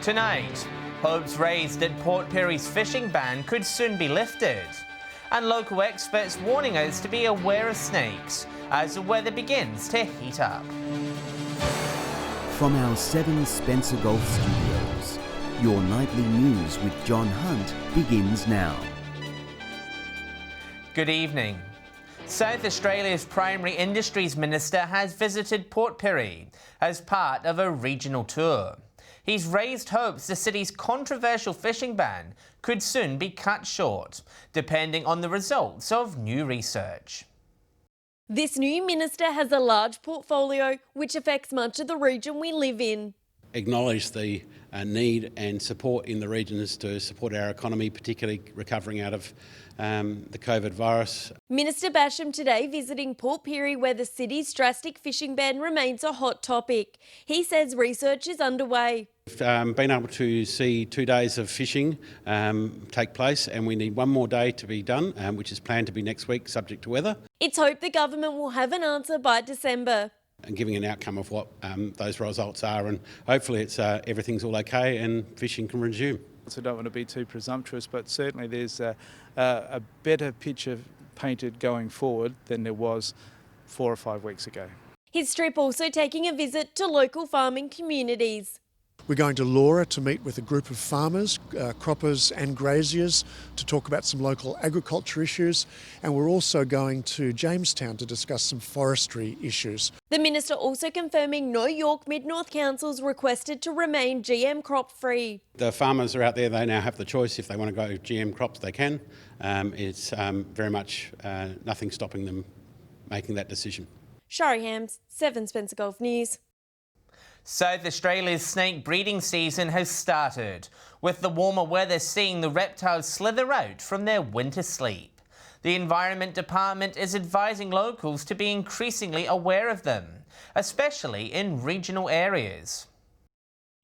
Tonight, hopes raised that Port Pirie's fishing ban could soon be lifted, and local experts warning us to be aware of snakes as the weather begins to heat up. From our 7 Spencer Golf Studios, your nightly news with John Hunt begins now. Good evening. South Australia's Primary Industries Minister has visited Port Pirie as part of a regional tour. He's raised hopes the city's controversial fishing ban could soon be cut short, depending on the results of new research. This new minister has a large portfolio which affects much of the region we live in. Acknowledge the need and support in the regions to support our economy, particularly recovering out of the COVID virus. Minister Basham today visiting Port Pirie, where the city's drastic fishing ban remains a hot topic. He says research is underway. We've been able to see 2 days of fishing take place, and we need one more day to be done, which is planned to be next week, subject to weather. It's hoped the government will have an answer by December. And giving an outcome of what those results are, and hopefully it's everything's all okay and fishing can resume. I don't want to be too presumptuous, but certainly there's a better picture painted going forward than there was 4 or 5 weeks ago. His trip also taking a visit to local farming communities. We're going to Laura to meet with a group of farmers, croppers and graziers to talk about some local agriculture issues, and we're also going to Jamestown to discuss some forestry issues. The minister also confirming no York Mid-North councils requested to remain GM crop free. The farmers are out there, they now have the choice. If they want to go GM crops, they can. It's very much nothing stopping them making that decision. Shari Hams, 7 Spencer Golf News. South Australia's snake breeding season has started, with the warmer weather seeing the reptiles slither out from their winter sleep. The Environment Department is advising locals to be increasingly aware of them, especially in regional areas.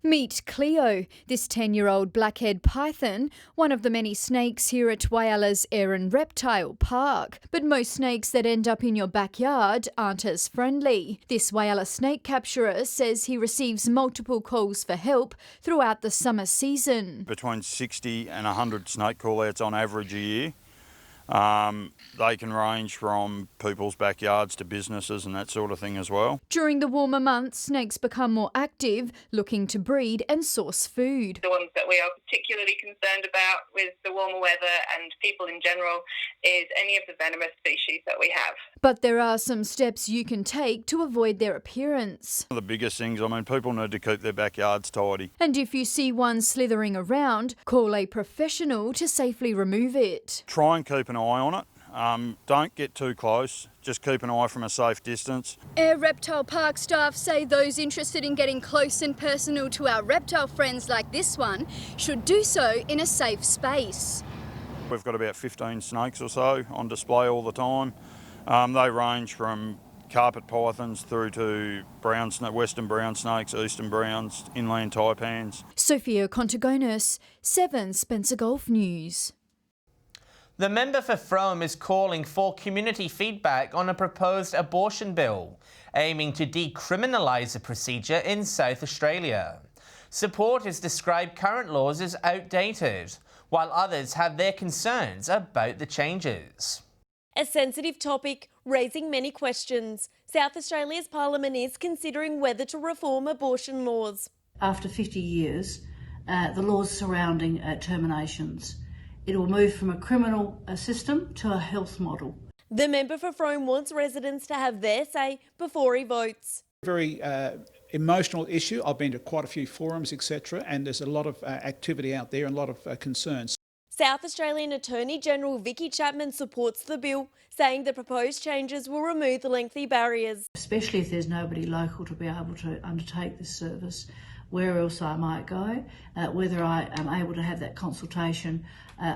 Meet Cleo, this 10-year-old blackhead python, one of the many snakes here at Wyalla's Erin Reptile Park. But most snakes that end up in your backyard aren't as friendly. This Whyalla snake capturer says he receives multiple calls for help throughout the summer season. Between 60 and 100 snake call-outs on average a year. They can range from people's backyards to businesses and that sort of thing as well. During the warmer months, snakes become more active, looking to breed and source food. The ones that we are particularly concerned about with the warmer weather and people in general is any of the venomous species that we have. But there are some steps you can take to avoid their appearance. One of the biggest things, people need to keep their backyards tidy. And if you see one slithering around, call a professional to safely remove it. Try and keep an eye on it. Don't get too close, just keep an eye from a safe distance. Eyre Reptile Park staff say those interested in getting close and personal to our reptile friends like this one should do so in a safe space. We've got about 15 snakes or so on display all the time. They range from carpet pythons through to western brown snakes, eastern browns, inland taipans. Sophia Contagonis, 7 Spencer Golf News. The member for Frome is calling for community feedback on a proposed abortion bill, aiming to decriminalise the procedure in South Australia. Supporters describe current laws as outdated, while others have their concerns about the changes. A sensitive topic, raising many questions. South Australia's Parliament is considering whether to reform abortion laws. After 50 years, the laws surrounding terminations, it will move from a criminal system to a health model. The member for Frome wants residents to have their say before he votes. Very emotional issue. I've been to quite a few forums, etc., and there's a lot of activity out there and a lot of concerns. South Australian Attorney General Vicky Chapman supports the bill, saying the proposed changes will remove the lengthy barriers. Especially if there's nobody local to be able to undertake this service, where else I might go, whether I am able to have that consultation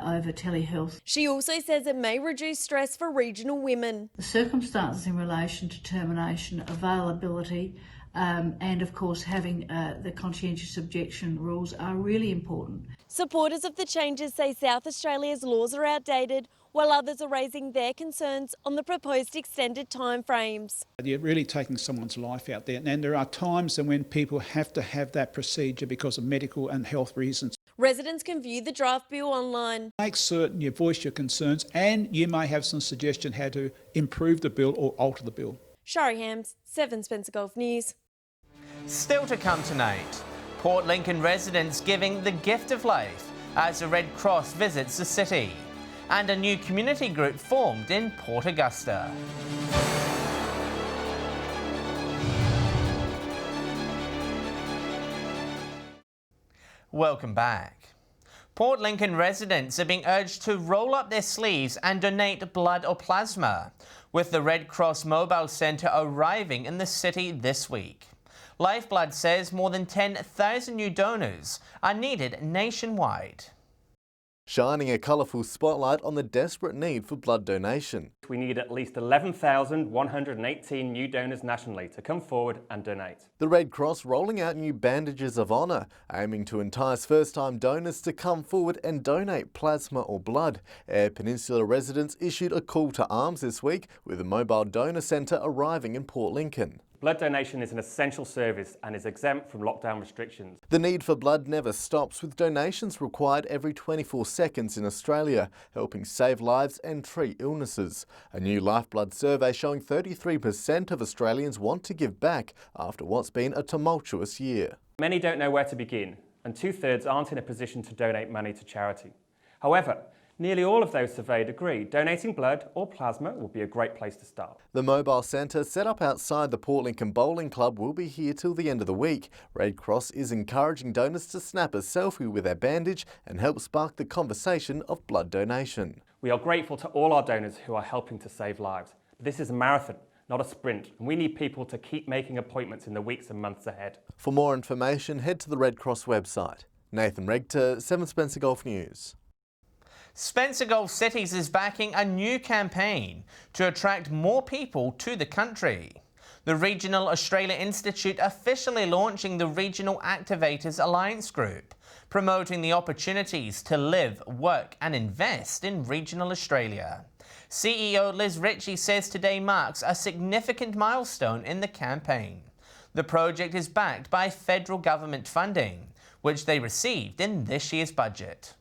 over telehealth. She also says it may reduce stress for regional women. The circumstances in relation to termination, availability, and of course having the conscientious objection rules are really important. Supporters of the changes say South Australia's laws are outdated, while others are raising their concerns on the proposed extended timeframes. You're really taking someone's life out there, and there are times when people have to have that procedure because of medical and health reasons. Residents can view the draft bill online. Make certain you voice your concerns, and you may have some suggestion how to improve the bill or alter the bill. Shari Hams, 7 Spencer Gulf News. Still to come tonight, Port Lincoln residents giving the gift of life as the Red Cross visits the city, and a new community group formed in Port Augusta. Welcome back. Port Lincoln residents are being urged to roll up their sleeves and donate blood or plasma, with the Red Cross Mobile Centre arriving in the city this week. Lifeblood says more than 10,000 new donors are needed nationwide. Shining a colourful spotlight on the desperate need for blood donation. We need at least 11,118 new donors nationally to come forward and donate. The Red Cross rolling out new bandages of honour, aiming to entice first-time donors to come forward and donate plasma or blood. Eyre Peninsula residents issued a call to arms this week, with a mobile donor centre arriving in Port Lincoln. Blood donation is an essential service and is exempt from lockdown restrictions. The need for blood never stops, with donations required every 24 seconds in Australia, helping save lives and treat illnesses. A new Lifeblood survey showing 33% of Australians want to give back after what's been a tumultuous year. Many don't know where to begin, and 2/3 aren't in a position to donate money to charity. However, nearly all of those surveyed agree donating blood or plasma would be a great place to start. The mobile centre, set up outside the Port Lincoln Bowling Club, will be here till the end of the week. Red Cross is encouraging donors to snap a selfie with their bandage and help spark the conversation of blood donation. We are grateful to all our donors who are helping to save lives. But this is a marathon, not a sprint, and we need people to keep making appointments in the weeks and months ahead. For more information, head to the Red Cross website. Nathan Regter, 7 Spencer Gulf News. Spencer Gulf Cities is backing a new campaign to attract more people to the country. The Regional Australia Institute officially launching the Regional Activators Alliance Group, promoting the opportunities to live, work and invest in regional Australia. CEO Liz Ritchie says today marks a significant milestone in the campaign. The project is backed by federal government funding, which they received in this year's budget.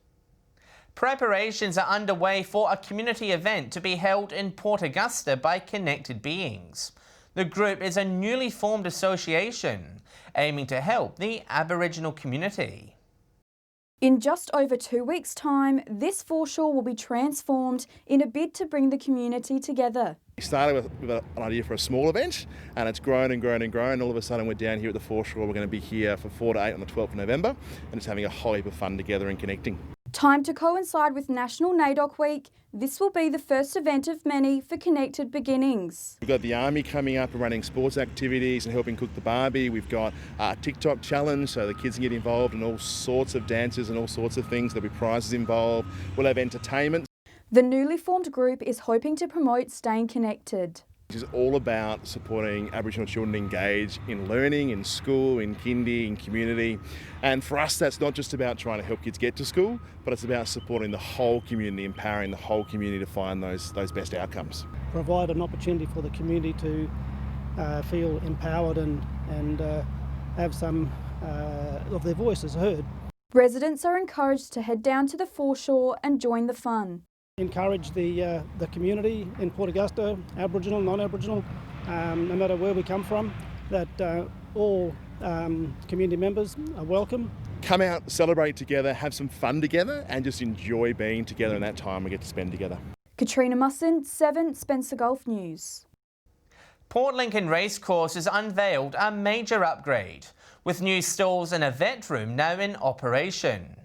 Preparations are underway for a community event to be held in Port Augusta by Connected Beings. The group is a newly formed association aiming to help the Aboriginal community. In just over 2 weeks' time, this foreshore will be transformed in a bid to bring the community together. We started with an idea for a small event, and it's grown and grown and grown. All of a sudden we're down here at the foreshore. We're going to be here for 4 to 8 on the 12th of November, and it's having a whole heap of fun together and connecting. Time to coincide with National NAIDOC Week. This will be the first event of many for Connected Beginnings. We've got the Army coming up and running sports activities and helping cook the barbie. We've got a TikTok challenge, so the kids can get involved in all sorts of dances and all sorts of things. There'll be prizes involved. We'll have entertainment. The newly formed group is hoping to promote staying connected. Which is all about supporting Aboriginal children engage in learning, in school, in kindy, in community. And for us, that's not just about trying to help kids get to school, but it's about supporting the whole community, empowering the whole community to find those best outcomes. Provide an opportunity for the community to feel empowered and have some of their voices heard. Residents are encouraged to head down to the foreshore and join the fun. Encourage the community in Port Augusta, Aboriginal, non-Aboriginal, no matter where we come from, that all community members are welcome. Come out, celebrate together, have some fun together and just enjoy being together in that time we get to spend together. Katrina Musson, 7 Spencer Gulf News. Port Lincoln Racecourse has unveiled a major upgrade, with new stalls and a vet room now in operation.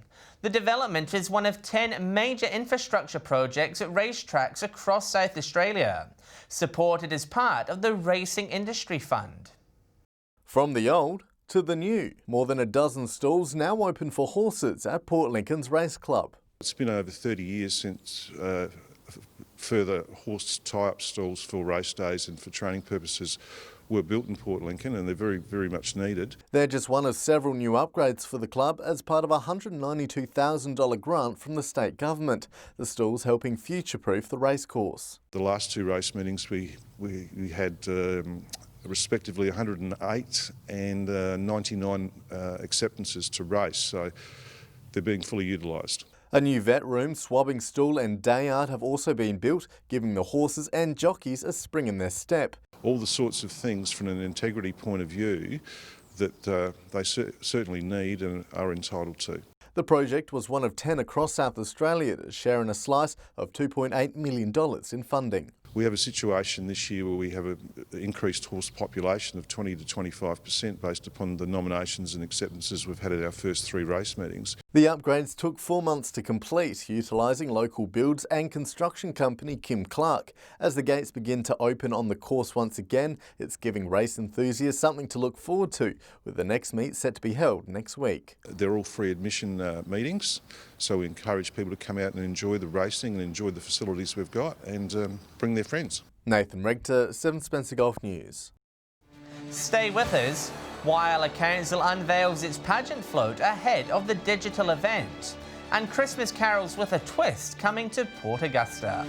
The development is one of 10 major infrastructure projects at racetracks across South Australia, supported as part of the Racing Industry Fund. From the old to the new, more than a dozen stalls now open for horses at Port Lincoln's Race Club. It's been over 30 years since further horse tie-up stalls for race days and for training purposes were built in Port Lincoln, and they're very, very much needed. They're just one of several new upgrades for the club as part of a $192,000 grant from the state government. The stalls helping future-proof the racecourse. The last two race meetings we had respectively 108 and 99 acceptances to race, so they're being fully utilised. A new vet room, swabbing stool and day art have also been built, giving the horses and jockeys a spring in their step. All the sorts of things from an integrity point of view that they certainly need and are entitled to. The project was one of 10 across South Australia to share in a slice of $2.8 million in funding. We have a situation this year where we have an increased horse population of 20 to 25% based upon the nominations and acceptances we've had at our first 3 race meetings. The upgrades took 4 months to complete, utilising local builds and construction company Kim Clark. As the gates begin to open on the course once again, it's giving race enthusiasts something to look forward to, with the next meet set to be held next week. They're all free admission meetings, so we encourage people to come out and enjoy the racing and enjoy the facilities we've got and bring their friends. Nathan Regter, 7 Spencer Golf News. Stay with us while a council unveils its pageant float ahead of the digital event. And Christmas carols with a twist coming to Port Augusta.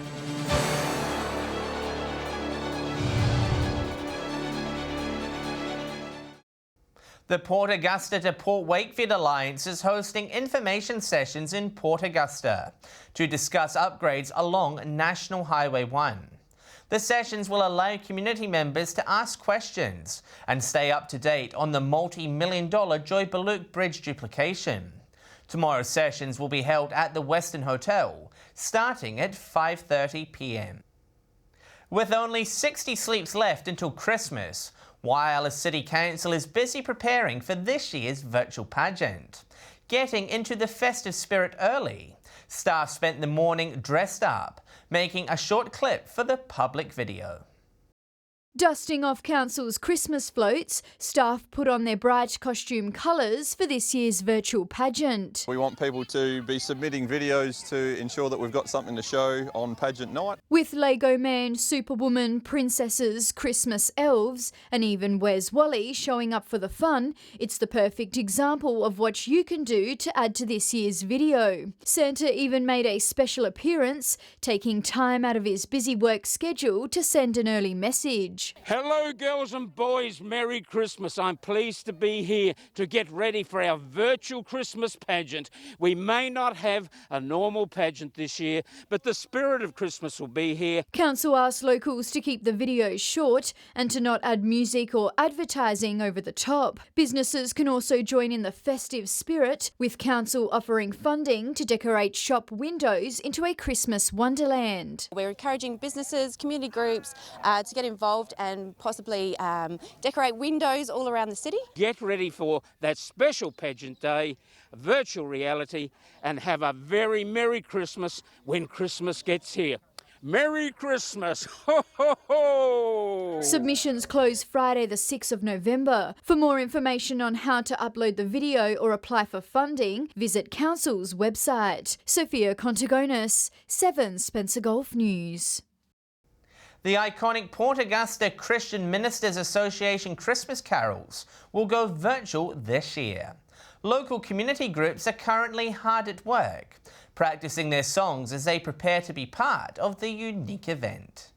The Port Augusta to Port Wakefield Alliance is hosting information sessions in Port Augusta to discuss upgrades along National Highway 1. The sessions will allow community members to ask questions and stay up to date on the multi-million-dollar Joy Baluch Bridge duplication. Tomorrow's sessions will be held at the Western Hotel, starting at 5:30 p.m. With only 60 sleeps left until Christmas, Whyalla City Council is busy preparing for this year's virtual pageant. Getting into the festive spirit early, staff spent the morning dressed up, making a short clip for the public video. Dusting off council's Christmas floats, staff put on their bright costume colours for this year's virtual pageant. We want people to be submitting videos to ensure that we've got something to show on pageant night. With Lego Man, Superwoman, princesses, Christmas elves and even Where's Wally showing up for the fun, it's the perfect example of what you can do to add to this year's video. Santa even made a special appearance, taking time out of his busy work schedule to send an early message. Hello girls and boys, Merry Christmas. I'm pleased to be here to get ready for our virtual Christmas pageant. We may not have a normal pageant this year, but the spirit of Christmas will be here. Council asked locals to keep the videos short and to not add music or advertising over the top. Businesses can also join in the festive spirit, with council offering funding to decorate shop windows into a Christmas wonderland. We're encouraging businesses, community groups to get involved and possibly decorate windows all around the city. Get ready for that special pageant day, virtual reality, and have a very Merry Christmas when Christmas gets here. Merry Christmas! Ho, ho, ho! Submissions close Friday the 6th of November. For more information on how to upload the video or apply for funding, visit Council's website. Sophia Contagonis, 7 Spencer Golf News. The iconic Port Augusta Christian Ministers Association Christmas carols will go virtual this year. Local community groups are currently hard at work, practicing their songs as they prepare to be part of the unique event.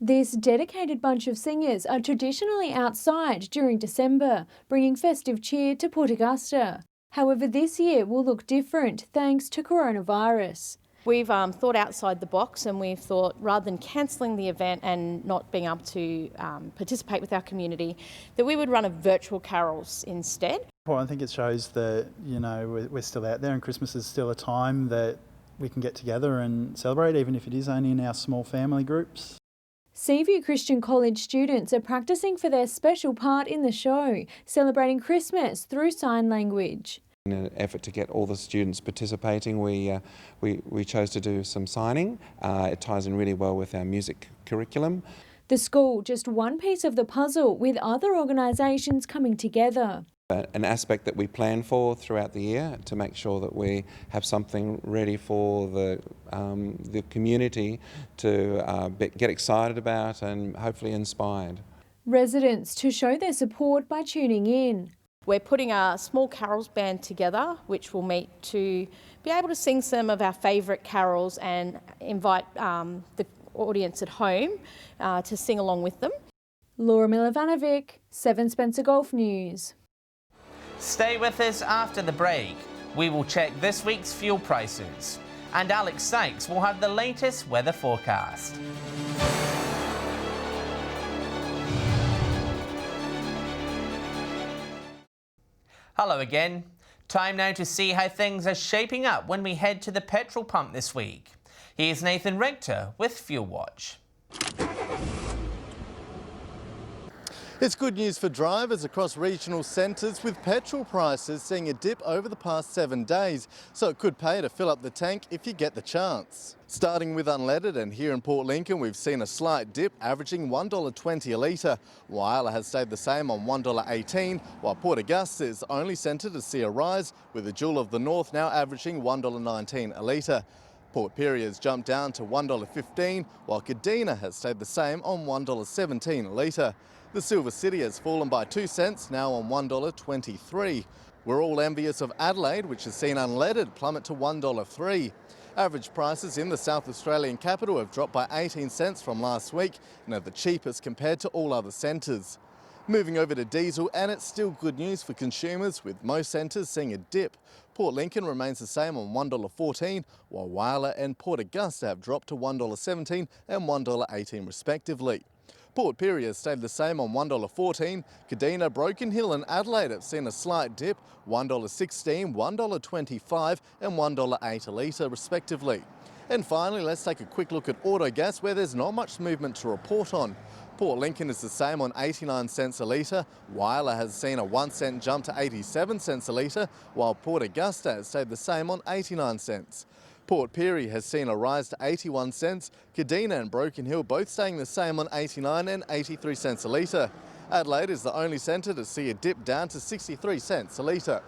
This dedicated bunch of singers are traditionally outside during December, bringing festive cheer to Port Augusta. However, this year will look different thanks to coronavirus. We've thought outside the box, and we've thought rather than cancelling the event and not being able to participate with our community, that we would run a virtual carols instead. Well, I think it shows that, you know, we're still out there and Christmas is still a time that we can get together and celebrate, even if it is only in our small family groups. Seaview Christian College students are practising for their special part in the show, celebrating Christmas through sign language. In an effort to get all the students participating, we chose to do some signing. It ties in really well with our music curriculum. The school, just one piece of the puzzle, with other organisations coming together. An aspect that we plan for throughout the year to make sure that we have something ready for the community to get excited about and hopefully inspired. residents to show their support by tuning in. We're putting a small carols band together, which will meet to be able to sing some of our favourite carols and invite the audience at home to sing along with them. Laura Milovanovic, 7 Spencer Golf News. Stay with us after the break. We will check this week's fuel prices. And Alex Sykes will have the latest weather forecast. Hello again. Time now to see how things are shaping up when we head to the petrol pump this week. Here's Nathan Rector with Fuel Watch. It's good news for drivers across regional centres, with petrol prices seeing a dip over the past 7 days, so it could pay to fill up the tank if you get the chance. Starting with unleaded, and here in Port Lincoln we've seen a slight dip, averaging $1.20 a litre. Whyalla has stayed the same on $1.18, while Port Augusta is the only centre to see a rise, with the Jewel of the North now averaging $1.19 a litre. Port Pirie has jumped down to $1.15, while Kadina has stayed the same on $1.17 a litre. The Silver City has fallen by 2 cents, now on $1.23. We're all envious of Adelaide, which has seen unleaded plummet to $1.03. Average prices in the South Australian capital have dropped by 18 cents from last week and are the cheapest compared to all other centres. Moving over to diesel, and it's still good news for consumers, with most centres seeing a dip. Port Lincoln remains the same on $1.14, while Whyalla and Port Augusta have dropped to $1.17 and $1.18 respectively. Port Pirie has stayed the same on $1.14. Kadina, Broken Hill and Adelaide have seen a slight dip, $1.16, $1.25 and $1.08 a litre respectively. And finally, let's take a quick look at Autogas, where there's not much movement to report on. Port Lincoln is the same on 89 cents a litre. Whyalla has seen a 1 cent jump to 87 cents a litre, while Port Augusta has stayed the same on 89 cents. Port Pirie has seen a rise to 81 cents. Kadina and Broken Hill both staying the same on 89 and 83 cents a litre. Adelaide is the only centre to see a dip down to 63 cents a litre.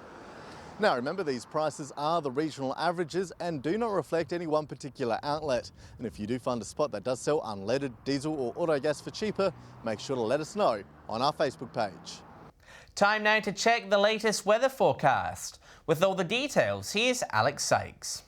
Now remember, these prices are the regional averages and do not reflect any one particular outlet. And if you do find a spot that does sell unleaded, diesel or autogas for cheaper, make sure to let us know on our Facebook page. Time now to check the latest weather forecast. With all the details, here's Alex Sykes.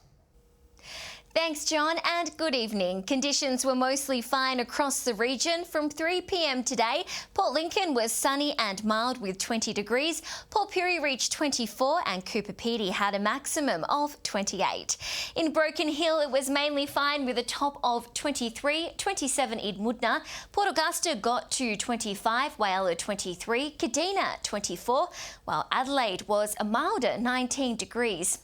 Thanks, John, and good evening. Conditions were mostly fine across the region from 3 p.m. today. Port Lincoln was sunny and mild with 20 degrees. Port Pirie reached 24 and Cooper Pedy had a maximum of 28. In Broken Hill, it was mainly fine with a top of 23, 27 in Moodna. Port Augusta got to 25, Whyalla 23, Kadina 24, while Adelaide was a milder 19 degrees.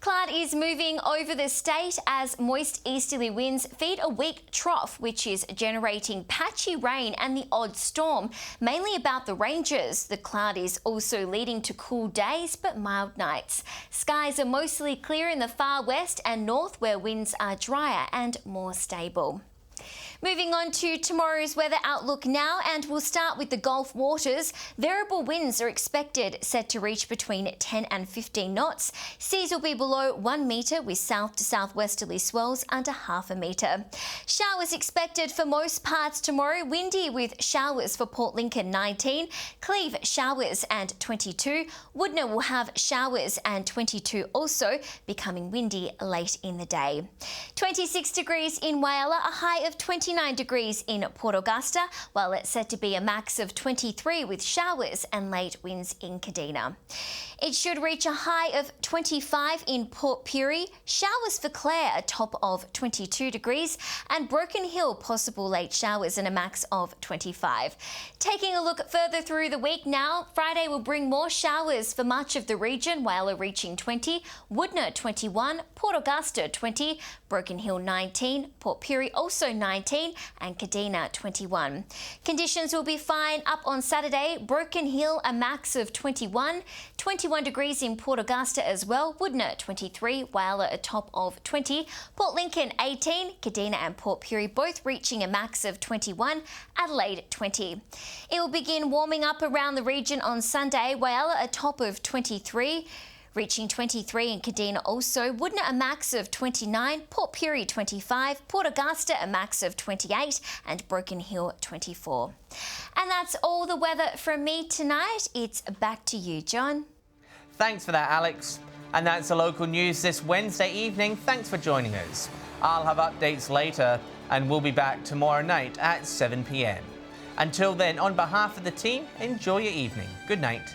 Cloud is moving over the state as moist easterly winds feed a weak trough, which is generating patchy rain and the odd storm, mainly about the ranges. The cloud is also leading to cool days but mild nights. Skies are mostly clear in the far west and north, where winds are drier and more stable. Moving on to tomorrow's weather outlook now, and we'll start with the Gulf waters. Variable winds are expected, set to reach between 10 and 15 knots. Seas will be below 1 metre with south to southwesterly swells under ½ a metre. Showers expected for most parts tomorrow. Windy with showers for Port Lincoln 19, Cleve showers and 22. Woodner will have showers and 22 also, becoming windy late in the day. 26 degrees in Whyalla, a high of 29 degrees in Port Augusta, while it's set to be a max of 23 with showers and late winds in Kadina. It should reach a high of 25 in Port Pirie, showers for Clare, a top of 22 degrees, and Broken Hill, possible late showers and a max of 25. Taking a look further through the week now, Friday will bring more showers for much of the region, Whyalla reaching 20, Woodner 21, Port Augusta 20, Broken Hill 19, Port Pirie also 19, and Kadina 21. Conditions will be fine up on Saturday. Broken Hill a max of 21, 21 degrees in Port Augusta as well. Woodner 23, Whyalla a top of 20, Port Lincoln 18, Kadina and Port Pirie both reaching a max of 21, Adelaide 20. It will begin warming up around the region on Sunday. Whyalla a top of 23. Reaching 23 in Kadina also, Woodner a max of 29, Port Pirie 25, Port Augusta a max of 28 and Broken Hill 24. And that's all the weather from me tonight. It's back to you, John. Thanks for that, Alex. And that's the local news this Wednesday evening. Thanks for joining us. I'll have updates later and we'll be back tomorrow night at 7 p.m. Until then, on behalf of the team, enjoy your evening. Good night.